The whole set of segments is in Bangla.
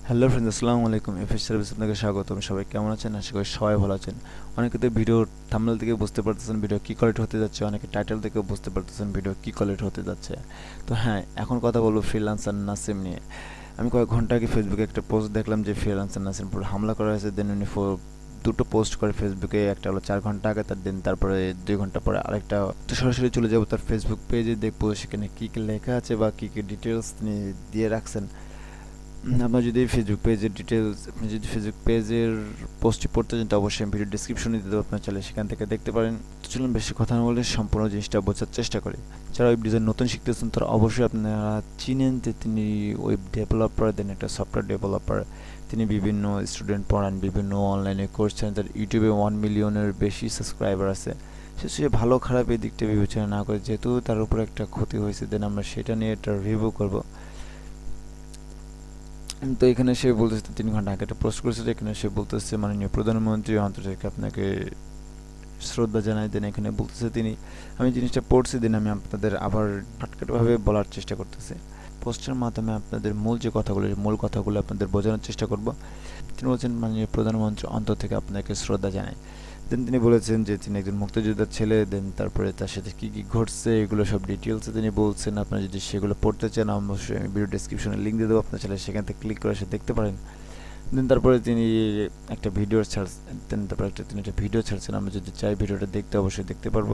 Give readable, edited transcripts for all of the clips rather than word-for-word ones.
হ্যালো ফ্রেন্ডস, আসসালামু আলাইকুম। এফএস সার্ভিস আপনাকে স্বাগতম। সবাই কেমন আছেন? আশা করি সবাই ভালো আছেন। অনেকে তো ভিডিও থাম্বনেল থেকে বুঝতে পারতেছেন ভিডিও কী কোয়ালিটি হতে যাচ্ছে, অনেকে টাইটেল থেকে বুঝতে পারতেছেন ভিডিও কী কোয়ালিটি হতে যাচ্ছে। তো হ্যাঁ, এখন কথা বলবো ফ্রিল্যান্সার নাসিম নিয়ে। আমি কয়েক ঘন্টা আগে ফেসবুকে একটা পোস্ট দেখলাম যে ফ্রিল্যান্সার নাসিম পুরো হামলা করা হয়েছে। দেন উনি দুটো পোস্ট করে ফেসবুকে, একটা হলো 4 ঘন্টা আগে, তারপরে 2 ঘন্টা পরে আরেকটা। তো সরাসরি চলে যাবো তার ফেসবুক পেজে, দেখবো সেখানে কী কী লেখা আছে বা কী কী ডিটেলস তিনি দিয়ে রাখছেন। আপনার যদি ফেসবুক পেজের ডিটেলস, আপনি যদি ফেসবুক পেজের পোস্টটি পড়তে চান তো অবশ্যই আমি ভিডিও ডিসক্রিপশনে দিয়ে দেবো, আপনার চাইলে সেখান থেকে দেখতে পারেন। তো চলুন বেশি কথা না বলে সম্পূর্ণ জিনিসটা বোঝার চেষ্টা করি। যারা ওয়েব ডিজাইন নতুন শিখতেছেন তারা অবশ্যই আপনারা চিনেন যে তিনি ওয়েব ডেভেলপার, দেন একটা সফটওয়্যার ডেভেলপার। তিনি বিভিন্ন স্টুডেন্ট পড়ান, বিভিন্ন অনলাইনে কোর্স চান, তার ইউটিউবে 1 মিলিয়নের বেশি সাবস্ক্রাইবার আছে। সে ভালো খারাপ এই দিকটা বিবেচনা না করে, যেহেতু তার উপর একটা ক্ষতি হয়েছে, দেন আমরা সেটা নিয়ে একটা রিভিউ করবো। তো এখানে সে বলতেছে 3 ঘন্টা আগে একটা পোস্ট করেছে, এখানে সে বলতেছে মাননীয় প্রধানমন্ত্রী অন্তর্জাতিক আপনাকে শ্রদ্ধা জানাই। দেন এখানে বলতেছে তিনি, আমি জিনিসটা পড়ছি, দিন আমি আপনাদের আবার শর্টকাটভাবে বলার চেষ্টা করতেছি। পোস্টের মাধ্যমে আপনাদের মূল কথাগুলো আপনাদের বোঝানোর চেষ্টা করব। তিনি বলছেন মাননীয় প্রধানমন্ত্রী অন্তর থেকে আপনাকে শ্রদ্ধা জানাই। দেন তিনি বলেছেন যে তিনি একজন মুক্তিযোদ্ধার ছেলে, দেন তারপরে তার সাথে কী কী ঘটছে এগুলো সব ডিটেলসে তিনি বলছেন। আপনারা যদি সেগুলো পড়তে চান অবশ্যই আমি ভিডিও ডেসক্রিপশনে লিঙ্ক দিয়ে দেবো, আপনার চ্যানেল সেখান থেকে ক্লিক করে সে দেখতে পারেন। দেন তারপরে তিনি একটা ভিডিও তিনি একটা ভিডিও ছাড়ছেন। আমরা যদি চাই ভিডিওটা দেখতে অবশ্যই দেখতে পারবো।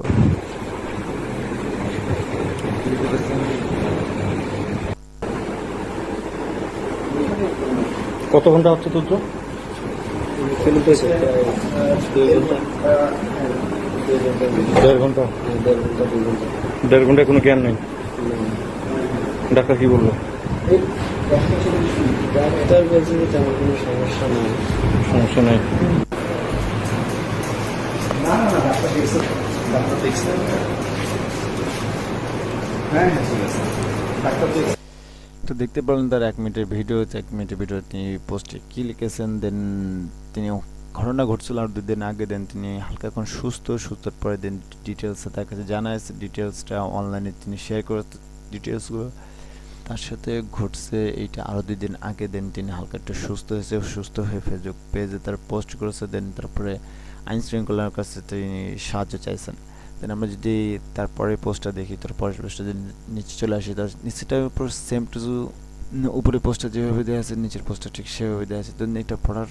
কত ঘন্টা হচ্ছে তোর? 1.5 ঘন্টা। 1.5 ঘন্টা কোনো জ্ঞান নেই। ডাক্তার কি বললো? ডাক্তার বলছে যে তেমন কোনো সমস্যা নাই। সমস্যা নেই। তো দেখতে পারলেন তার 1 মিনিটের ভিডিও। তিনি পোস্টে কী লিখেছেন। দেন তিনি ঘটনা ঘটছিল আর 2 দিন আগে। দেন তিনি হালকা এখন সুস্থর পরে দেন ডিটেলসে তার কাছে জানা আছে, ডিটেলসটা অনলাইনে তিনি শেয়ার করে ডিটেলসগুলো তার সাথে ঘটছে এইটা আরও 2 দিন আগে। দেন তিনি হালকা একটু সুস্থ হয়ে ফেসবুক পেজে তার পোস্ট করেছে। দেন তারপরে আইন শৃঙ্খলার কাছে তিনি সাহায্য চাইছেন। দেন আমরা যদি তারপরে পোস্টটা দেখি, তার পরের পোস্টটা যদি নিচে চলে আসি, তার নিচেটার উপর সেম টু উপরে পোস্টটা যেভাবে দেওয়া আছে নিচের পোস্টটা ঠিক সেভাবে দেওয়া আছে। দেন এটা পড়ার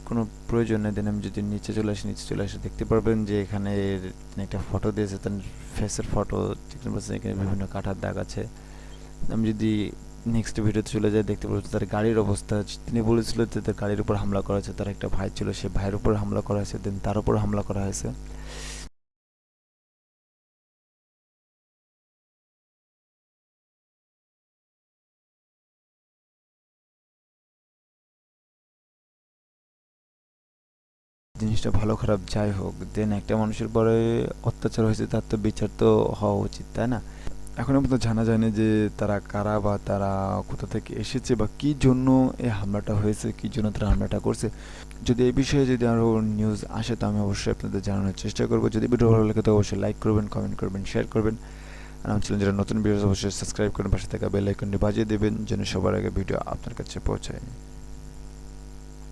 কোনো প্রয়োজন নেই। দেন আমি যদি নিচে চলে আসি দেখতে পারবেন যে এখানে একটা ফটো দিয়েছে, তার ফেসের ফটো। দেখতে পাচ্ছেন এখানে বিভিন্ন কাটার দাগ আছে। আমি যদি নেক্সট ভিডিওতে চলে যাই দেখতে পাচ্ছি তার গাড়ির অবস্থা। তিনি বলেছিল যে তার গাড়ির উপর হামলা করা হয়েছে, তার একটা ভাই ছিল, সে ভাইয়ের উপর হামলা করা হয়েছে, দেন তার উপর হামলা করা হয়েছে। জিনিসটা ভালো খারাপ যাই হোক, দেন একটা মানুষের পরে অত্যাচার হয়েছে, তার তো বিচার তো হওয়া উচিত, তাই না? এখনো পর্যন্ত জানা যায়নি যে তারা কারা বা তারা কোথা থেকে এসেছে বা কী জন্য এই হামলাটা হয়েছে, কী জন্য তারা হামলাটা করছে। যদি এই বিষয়ে যদি আরও নিউজ আসে তো আমি অবশ্যই আপনাদের জানানোর চেষ্টা করবো। যদি ভিডিও ভালো লাগে তো অবশ্যই লাইক করবেন, কমেন্ট করবেন, শেয়ার করবেন। আর আমার চ্যানেল যারা নতুন ভিডিও অবশ্যই সাবস্ক্রাইব করবেন, পাশে থাকা বেল আইকনটি বাজিয়ে দেবেন যেন সবার আগে ভিডিও আপনার কাছে পৌঁছায়।